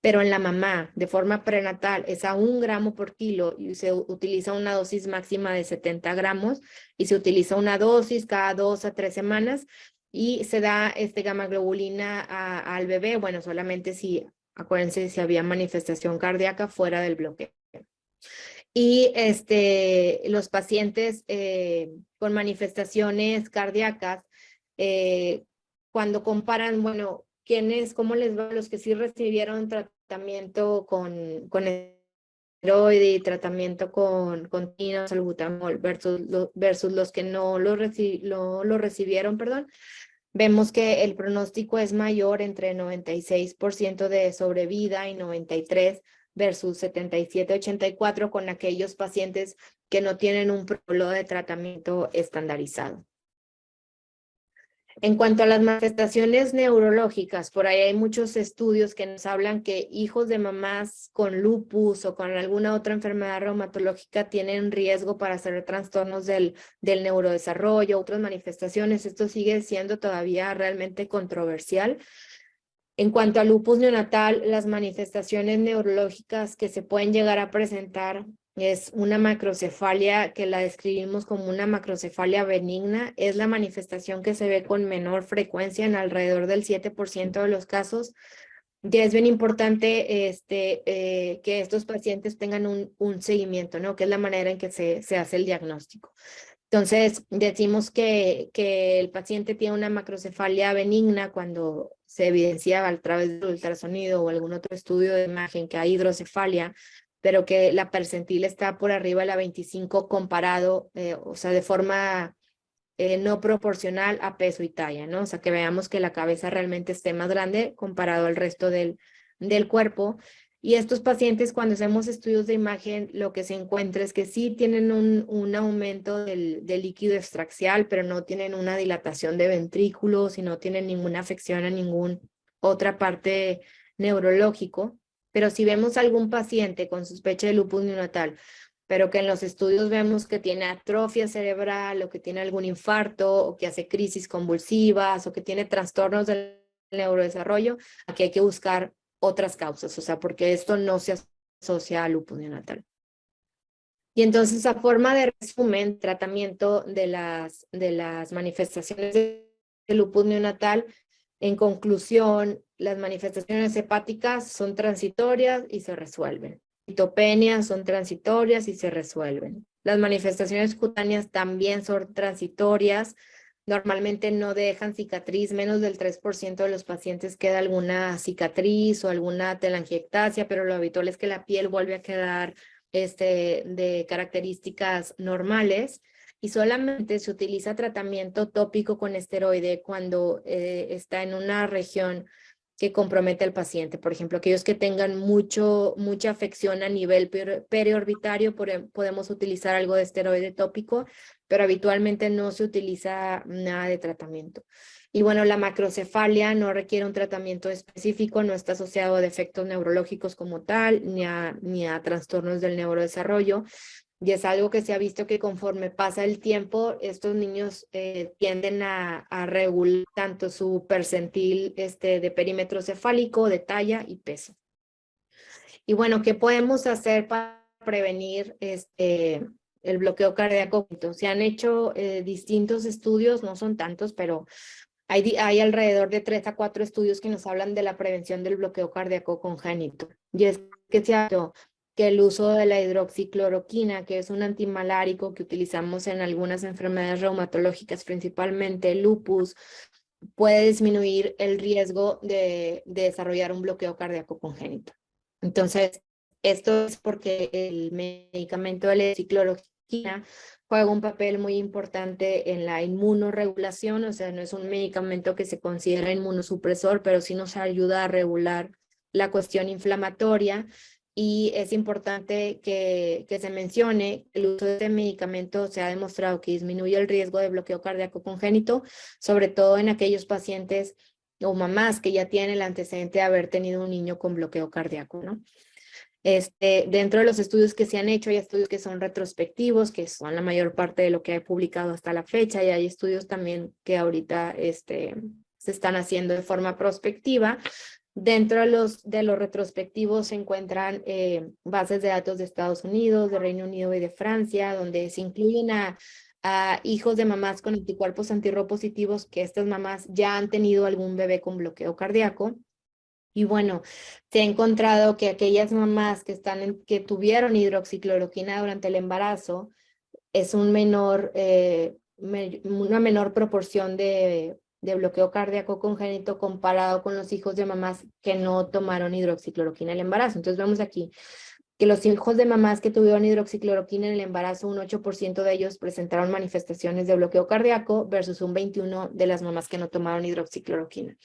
Pero en la mamá, de forma prenatal, es a 1 gramo por kilo y se utiliza una dosis máxima de 70 gramos y se utiliza una dosis cada 2 a 3 semanas y se da gamma globulina al bebé, bueno, solamente si, acuérdense, si había manifestación cardíaca fuera del bloqueo. Y los pacientes con manifestaciones cardíacas, cuando comparan, bueno, cómo les va a los que sí recibieron tratamiento con esteroide y tratamiento con salbutamol versus los que no lo recibieron, perdón, vemos que el pronóstico es mayor entre 96% de sobrevida y 93 versus 77-84 con aquellos pacientes que no tienen un protocolo de tratamiento estandarizado. En cuanto a las manifestaciones neurológicas, por ahí hay muchos estudios que nos hablan que hijos de mamás con lupus o con alguna otra enfermedad reumatológica tienen riesgo para hacer trastornos del neurodesarrollo, otras manifestaciones. Esto sigue siendo todavía realmente controversial. En cuanto a lupus neonatal, las manifestaciones neurológicas que se pueden llegar a presentar es una macrocefalia, que la describimos como una macrocefalia benigna. Es la manifestación que se ve con menor frecuencia en alrededor del 7% de los casos. Y es bien importante que estos pacientes tengan un seguimiento, ¿no? Que es la manera en que se hace el diagnóstico. Entonces, decimos que el paciente tiene una macrocefalia benigna cuando se evidencia a través del ultrasonido o algún otro estudio de imagen que hay hidrocefalia, pero que la percentil está por arriba de la 25 comparado, o sea, de forma no proporcional a peso y talla, ¿no? O sea, que veamos que la cabeza realmente esté más grande comparado al resto del cuerpo. Y estos pacientes, cuando hacemos estudios de imagen, lo que se encuentra es que sí tienen un aumento del líquido extraxial, pero no tienen una dilatación de ventrículos y no tienen ninguna afección a ninguna otra parte neurológico. Pero si vemos algún paciente con sospecha de lupus neonatal, pero que en los estudios vemos que tiene atrofia cerebral o que tiene algún infarto o que hace crisis convulsivas o que tiene trastornos del neurodesarrollo, aquí hay que buscar otras causas, o sea, porque esto no se asocia a lupus neonatal. Y entonces, a forma de resumen, tratamiento de las manifestaciones de lupus neonatal, en conclusión, las manifestaciones hepáticas son transitorias y se resuelven. Citopenias son transitorias y se resuelven. Las manifestaciones cutáneas también son transitorias. Normalmente no dejan cicatriz, menos del 3% de los pacientes queda alguna cicatriz o alguna telangiectasia, pero lo habitual es que la piel vuelve a quedar de características normales, y solamente se utiliza tratamiento tópico con esteroide cuando está en una región que compromete al paciente. Por ejemplo, aquellos que tengan mucha afección a nivel periorbitario, podemos utilizar algo de esteroide tópico, pero habitualmente no se utiliza nada de tratamiento. Y bueno, la macrocefalia no requiere un tratamiento específico, no está asociado a defectos neurológicos como tal, ni a trastornos del neurodesarrollo. Y es algo que se ha visto que conforme pasa el tiempo, estos niños tienden a regular tanto su percentil de perímetro cefálico, de talla y peso. Y bueno, ¿qué podemos hacer para prevenir el bloqueo cardíaco? Se han hecho distintos estudios, no son tantos, pero hay alrededor de 3 a 4 estudios que nos hablan de la prevención del bloqueo cardíaco congénito. Y es que se ha visto que el uso de la hidroxicloroquina, que es un antimalárico que utilizamos en algunas enfermedades reumatológicas, principalmente lupus, puede disminuir el riesgo de desarrollar un bloqueo cardíaco congénito. Entonces, esto es porque el medicamento de la hidroxicloroquina juega un papel muy importante en la inmunorregulación, o sea, no es un medicamento que se considera inmunosupresor, pero sí nos ayuda a regular la cuestión inflamatoria. Y es importante que se mencione que el uso de este medicamento se ha demostrado que disminuye el riesgo de bloqueo cardíaco congénito, sobre todo en aquellos pacientes o mamás que ya tienen el antecedente de haber tenido un niño con bloqueo cardíaco, ¿no? Dentro de los estudios que se han hecho, hay estudios que son retrospectivos, que son la mayor parte de lo que he publicado hasta la fecha, y hay estudios también que ahorita se están haciendo de forma prospectiva. Dentro de los retrospectivos se encuentran bases de datos de Estados Unidos, de Reino Unido y de Francia, donde se incluyen a hijos de mamás con anticuerpos antirropositivos, que estas mamás ya han tenido algún bebé con bloqueo cardíaco. Y bueno, se ha encontrado que aquellas mamás que tuvieron hidroxicloroquina durante el embarazo es una menor proporción de bloqueo cardíaco congénito comparado con los hijos de mamás que no tomaron hidroxicloroquina en el embarazo. Entonces vemos aquí que los hijos de mamás que tuvieron hidroxicloroquina en el embarazo, un 8% de ellos presentaron manifestaciones de bloqueo cardíaco versus un 21% de las mamás que no tomaron hidroxicloroquina.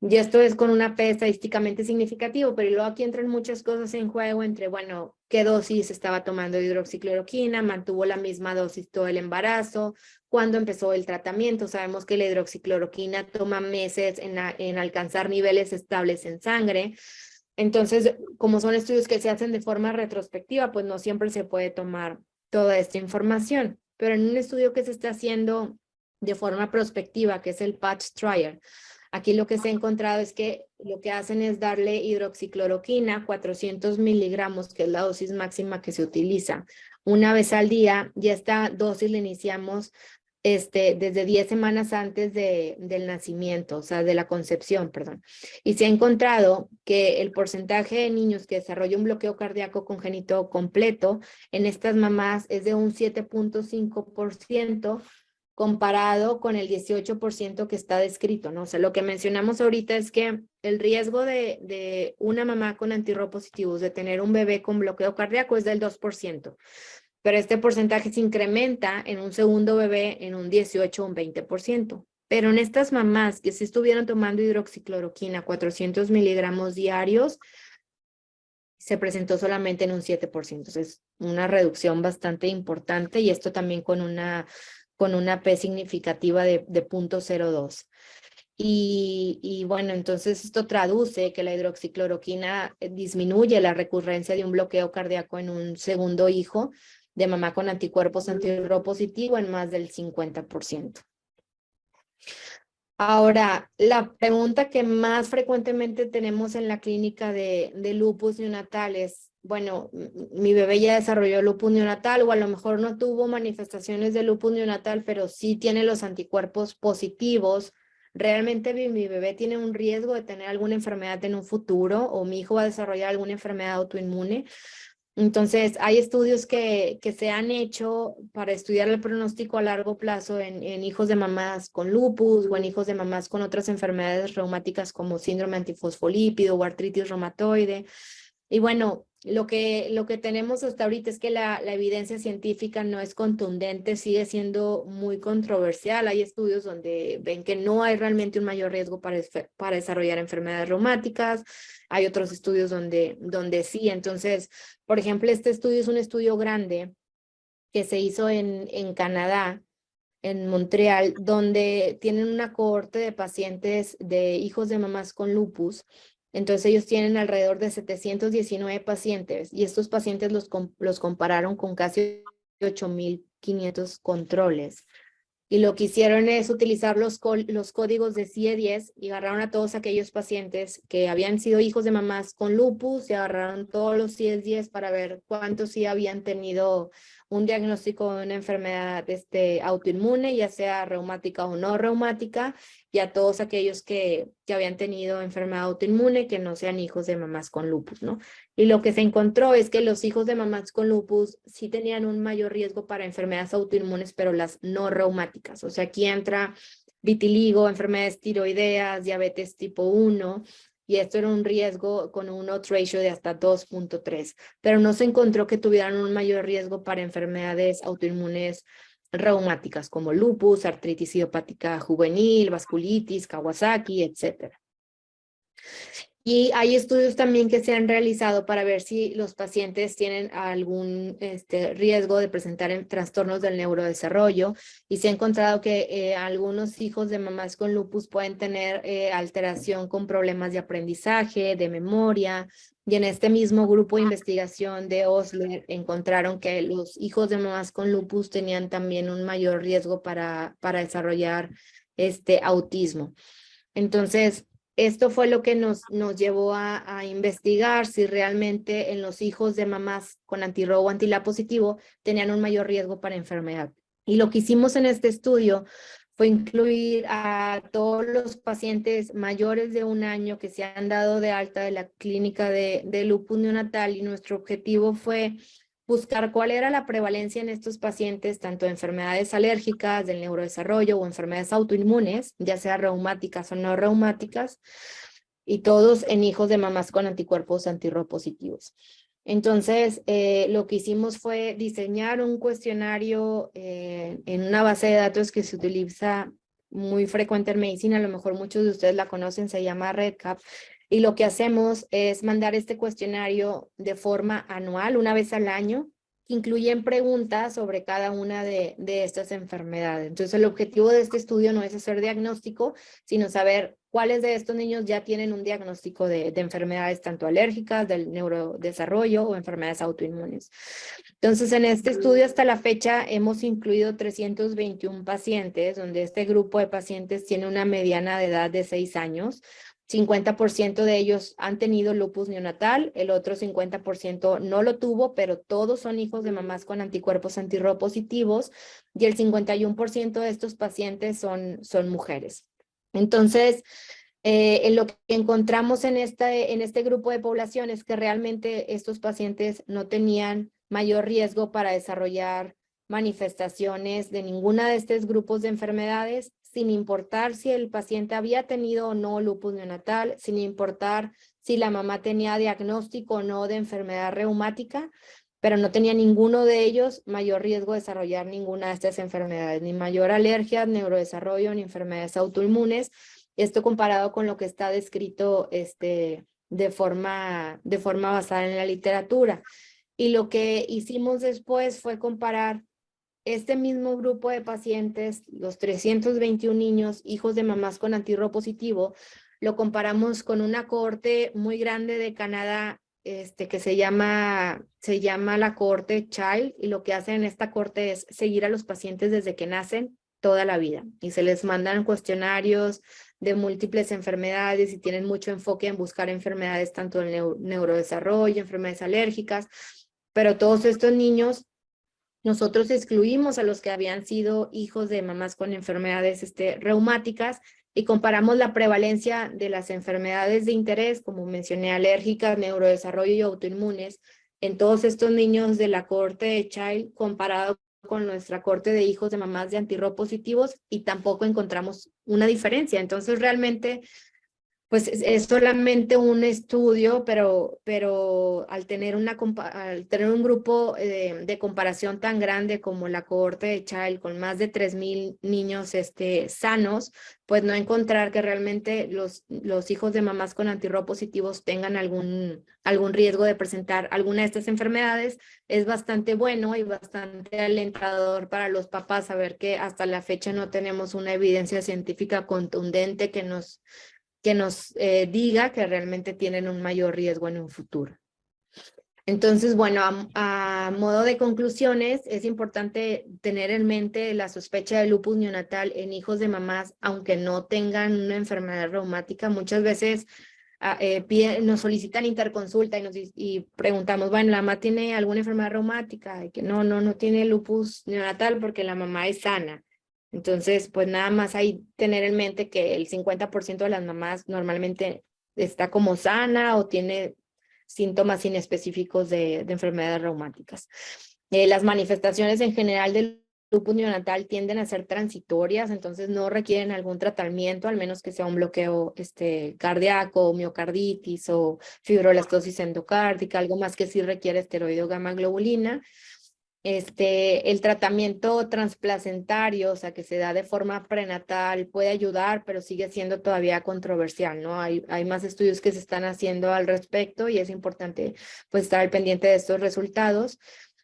Y esto es con una P estadísticamente significativo, pero luego aquí entran muchas cosas en juego entre, bueno, qué dosis estaba tomando de hidroxicloroquina, mantuvo la misma dosis todo el embarazo, cuándo empezó el tratamiento. Sabemos que la hidroxicloroquina toma meses en alcanzar niveles estables en sangre. Entonces, como son estudios que se hacen de forma retrospectiva, pues no siempre se puede tomar toda esta información. Pero en un estudio que se está haciendo de forma prospectiva, que es el PATCH Trial, aquí lo que se ha encontrado es que lo que hacen es darle hidroxicloroquina, 400 miligramos, que es la dosis máxima que se utiliza, una vez al día, y esta dosis la iniciamos desde 10 semanas antes del nacimiento, o sea, de la concepción, perdón. Y se ha encontrado que el porcentaje de niños que desarrollan un bloqueo cardíaco congénito completo en estas mamás es de un 7.5%, comparado con el 18% que está descrito, ¿no? O sea, lo que mencionamos ahorita es que el riesgo de una mamá con antirropositivos de tener un bebé con bloqueo cardíaco es del 2%, pero este porcentaje se incrementa en un segundo bebé en un 18 o un 20%. Pero en estas mamás que sí estuvieron tomando hidroxicloroquina, 400 miligramos diarios, se presentó solamente en un 7%. Entonces, una reducción bastante importante, y esto también con una P significativa de 0.02. Y bueno, entonces esto traduce que la hidroxicloroquina disminuye la recurrencia de un bloqueo cardíaco en un segundo hijo de mamá con anticuerpos antirropositivo en más del 50%. Ahora, la pregunta que más frecuentemente tenemos en la clínica de lupus neonatal es, bueno, mi bebé ya desarrolló lupus neonatal, o a lo mejor no tuvo manifestaciones de lupus neonatal, pero sí tiene los anticuerpos positivos. ¿Realmente mi bebé tiene un riesgo de tener alguna enfermedad en un futuro, o mi hijo va a desarrollar alguna enfermedad autoinmune? Entonces, hay estudios que se han hecho para estudiar el pronóstico a largo plazo en hijos de mamás con lupus o en hijos de mamás con otras enfermedades reumáticas como síndrome antifosfolípido o artritis reumatoide. Y bueno, lo que tenemos hasta ahorita es que la evidencia científica no es contundente, sigue siendo muy controversial. Hay estudios donde ven que no hay realmente un mayor riesgo para desarrollar enfermedades reumáticas. Hay otros estudios donde sí. Entonces, por ejemplo, este estudio es un estudio grande que se hizo en Canadá, en Montreal, donde tienen una cohorte de pacientes de hijos de mamás con lupus. Entonces ellos tienen alrededor de 719 pacientes, y estos pacientes los compararon con casi 8.500 controles. Y lo que hicieron es utilizar los códigos de CIE-10 y agarraron a todos aquellos pacientes que habían sido hijos de mamás con lupus, y agarraron todos los CIE-10 para ver cuántos sí habían tenido un diagnóstico de una enfermedad autoinmune, ya sea reumática o no reumática, y a todos aquellos que habían tenido enfermedad autoinmune que no sean hijos de mamás con lupus, ¿no? Y lo que se encontró es que los hijos de mamás con lupus sí tenían un mayor riesgo para enfermedades autoinmunes, pero las no reumáticas. O sea, aquí entra vitiligo, enfermedades tiroideas, diabetes tipo 1, y esto era un riesgo con un odds ratio de hasta 2.3, pero no se encontró que tuvieran un mayor riesgo para enfermedades autoinmunes reumáticas como lupus, artritis idiopática juvenil, vasculitis, Kawasaki, etc. Y hay estudios también que se han realizado para ver si los pacientes tienen algún riesgo de presentar trastornos del neurodesarrollo, y se ha encontrado que algunos hijos de mamás con lupus pueden tener alteración con problemas de aprendizaje, de memoria, y en este mismo grupo de investigación de Osler encontraron que los hijos de mamás con lupus tenían también un mayor riesgo para desarrollar autismo. Entonces, esto fue lo que nos llevó a investigar si realmente en los hijos de mamás con antirrobo antilá positivo tenían un mayor riesgo para enfermedad. Y lo que hicimos en este estudio fue incluir a todos los pacientes mayores de 1 año que se han dado de alta de la clínica de lupus neonatal, y nuestro objetivo fue buscar cuál era la prevalencia en estos pacientes, tanto de enfermedades alérgicas, del neurodesarrollo o enfermedades autoinmunes, ya sea reumáticas o no reumáticas, y todos en hijos de mamás con anticuerpos antirro positivos. Entonces, lo que hicimos fue diseñar un cuestionario en una base de datos que se utiliza muy frecuente en medicina, a lo mejor muchos de ustedes la conocen, se llama REDCap, y lo que hacemos es mandar este cuestionario de forma anual, 1 vez al año, que incluyen preguntas sobre cada una de estas enfermedades. Entonces, el objetivo de este estudio no es hacer diagnóstico, sino saber cuáles de estos niños ya tienen un diagnóstico de enfermedades tanto alérgicas, del neurodesarrollo o enfermedades autoinmunes. Entonces, en este estudio hasta la fecha hemos incluido 321 pacientes, donde este grupo de pacientes tiene una mediana de edad de 6 años. 50% de ellos han tenido lupus neonatal, el otro 50% no lo tuvo, pero todos son hijos de mamás con anticuerpos antirro positivos, y el 51% de estos pacientes son mujeres. Entonces, en lo que encontramos en este grupo de población es que realmente estos pacientes no tenían mayor riesgo para desarrollar manifestaciones de ninguna de estos grupos de enfermedades, sin importar si el paciente había tenido o no lupus neonatal, sin importar si la mamá tenía diagnóstico o no de enfermedad reumática, pero no tenía ninguno de ellos mayor riesgo de desarrollar ninguna de estas enfermedades, ni mayor alergia, neurodesarrollo, ni enfermedades autoinmunes. Esto comparado con lo que está descrito de forma basada en la literatura. Y lo que hicimos después fue comparar este mismo grupo de pacientes, los 321 niños, hijos de mamás con antirro positivo, lo comparamos con una cohorte muy grande de Canadá, que se llama la cohorte Child, y lo que hacen en esta cohorte es seguir a los pacientes desde que nacen toda la vida, y se les mandan cuestionarios de múltiples enfermedades, y tienen mucho enfoque en buscar enfermedades tanto del neurodesarrollo, enfermedades alérgicas, pero todos estos niños nosotros excluimos a los que habían sido hijos de mamás con enfermedades reumáticas, y comparamos la prevalencia de las enfermedades de interés, como mencioné, alérgicas, neurodesarrollo y autoinmunes, en todos estos niños de la cohorte de Child comparado con nuestra cohorte de hijos de mamás de antirro positivos, y tampoco encontramos una diferencia. Entonces, realmente pues es solamente un estudio, pero al tener un grupo de comparación tan grande como la cohorte de Child, con más de 3,000 niños sanos, pues no encontrar que realmente los hijos de mamás con antirro positivos tengan algún riesgo de presentar alguna de estas enfermedades es bastante bueno y bastante alentador para los papás saber que hasta la fecha no tenemos una evidencia científica contundente que nos diga que realmente tienen un mayor riesgo en un futuro. Entonces, bueno, a modo de conclusiones, es importante tener en mente la sospecha de lupus neonatal en hijos de mamás, aunque no tengan una enfermedad reumática. Muchas veces nos solicitan interconsulta y preguntamos, bueno, ¿la mamá tiene alguna enfermedad reumática? Y que no tiene lupus neonatal porque la mamá es sana. Entonces, pues nada más hay tener en mente que el 50% de las mamás normalmente está como sana o tiene síntomas inespecíficos de enfermedades reumáticas. Las manifestaciones en general del lupus neonatal tienden a ser transitorias, entonces no requieren algún tratamiento, al menos que sea un bloqueo cardíaco, miocarditis o fibrolastosis endocárdica, algo más que sí requiere esteroide o gamma globulina. El tratamiento transplacentario, o sea, que se da de forma prenatal, puede ayudar, pero sigue siendo todavía controversial, ¿no? Hay más estudios que se están haciendo al respecto y es importante, pues, estar al pendiente de estos resultados.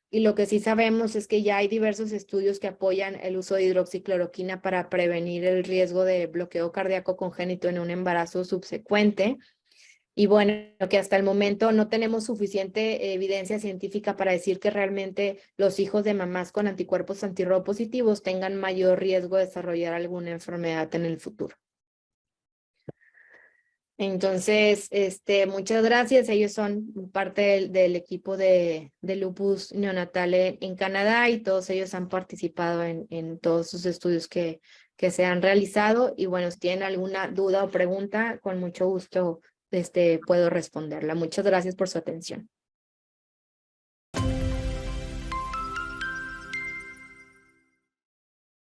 Y lo que sí sabemos es que ya hay diversos estudios que apoyan el uso de hidroxicloroquina para prevenir el riesgo de bloqueo cardíaco congénito en un embarazo subsecuente. Y bueno, que hasta el momento no tenemos suficiente evidencia científica para decir que realmente los hijos de mamás con anticuerpos antirro positivos tengan mayor riesgo de desarrollar alguna enfermedad en el futuro. Entonces, muchas gracias. Ellos son parte del equipo de lupus neonatal en Canadá y todos ellos han participado en todos sus estudios que se han realizado. Y bueno, si tienen alguna duda o pregunta, con mucho gusto puedo responderla. Muchas gracias por su atención.